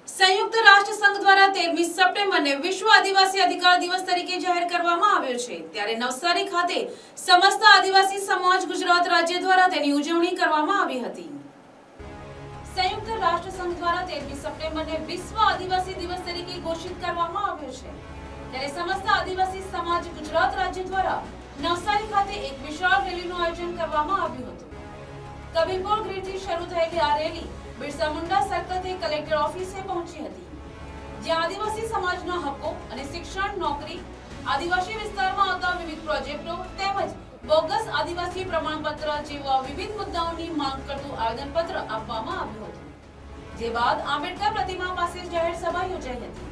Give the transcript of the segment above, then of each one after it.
સંયુક્ત રાષ્ટ્ર સંઘ દ્વારા 13મી સપ્ટેમ્બરને વિશ્વ આદિવાસી અધિકાર દિવસ તરીકે જાહેર કરવામાં આવ્યો છે। ત્યારે નવસારી ખાતે સમસ્ત આદિવાસી સમાજ ગુજરાત રાજ્ય દ્વારા તેની ઉજવણી કરવામાં આવી હતી। સંયુક્ત રાષ્ટ્ર સંઘ દ્વારા 13મી સપ્ટેમ્બરને વિશ્વ આદિવાસી દિવસ તરીકે ઘોષિત કરવામાં આવ્યો છે। ત્યારે સમસ્ત આદિવાસી સમાજ ગુજરાત રાજ્ય દ્વારા નવસારી ખાતે એક વિશાળ રેલીનું આયોજન કરવામાં આવ્યું હતું। કબીરપુર ગ્રીડથી શરૂ થયેલી આ રેલી બિરસા મુંડા સર્કલથી કલેક્ટર ઓફિસે પહોંચી હતી, જ્યાં આદિવાસી સમાજના હકો અને શિક્ષણ, નોકરી, આદિવાસી વિસ્તારમાં આવતા વિવિધ પ્રોજેક્ટો તેમજ બોગસ આદિવાસી પ્રમાણપત્ર જેવા વિવિધ મુદ્દાઓની માંગ કરતું આવેદનપત્ર આપવામાં આવ્યું હતું। જે બાદ આંબેડકર પ્રતિમા પાસે જાહેર સભા યોજાઈ હતી।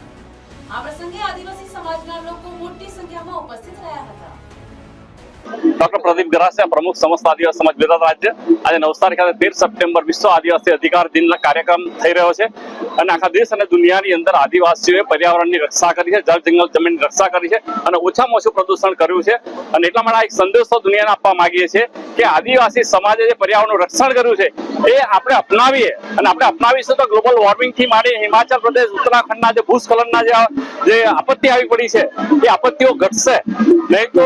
આ પ્રસંગે આદિવાસી સમાજના લોકો મોટી સંખ્યામાં ઉપસ્થિત રહ્યા હતા। डॉक्टर प्रदीप गरासिया प्रमुख समस्त आदिवासी समाज गुजरात राज्य आज नवसारी खाते 13 सप्टेम्बर विश्व आदिवासी अधिकार दिन कार्यक्रम થઈ રહ્યો છે અને આખા દેશ અને દુનિયાની અંદર આદિવાસીઓએ પર્યાવરણની રક્ષા કરી છે, જળ જંગલ જમીનની રક્ષા કરી છે અને ઓછામાં ઓછું પ્રદૂષણ કર્યું છે। અને એટલા માટે એક સંદેશો દુનિયાને આપવા માંગીએ છીએ કે આદિવાસી સમાજે જે પર્યાવરણનું રક્ષણ કર્યું છે એ આપણે અપનાવીએ અને આપણે અપનાવીશું તો ગ્લોબલ વોર્મિંગ થી માંડી હિમાચલ પ્રદેશ, ઉત્તરાખંડના જે ભૂસ્ખલનના જે આપત્તિ આવી પડી છે એ આપત્તિઓ ઘટશે, નહીં તો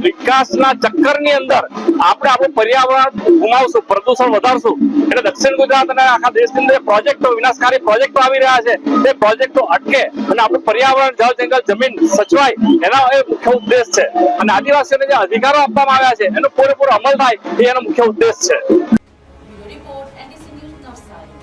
વિકાસના ચક્કરની અંદર આપણે આપણું પર્યાવરણ ગુમાવશું, પ્રદૂષણ વધારશું। એટલે દક્ષિણ ગુજરાત અને આખા દેશની અંદર પ્રોજેક્ટો, વિનાશકારી પ્રોજેક્ટો આવી રહ્યા છે, એ પ્રોજેક્ટો અટકે અને આપણું પર્યાવરણ, જળ જંગલ જમીન સચવાય, એના એ મુખ્ય ઉદ્દેશ છે। અને આદિવાસીઓને જે અધિકારો આપવામાં આવ્યા છે એનો પૂરેપૂરો અમલ થાય એ એનો મુખ્ય ઉદ્દેશ છે। Report NDC news Navsari.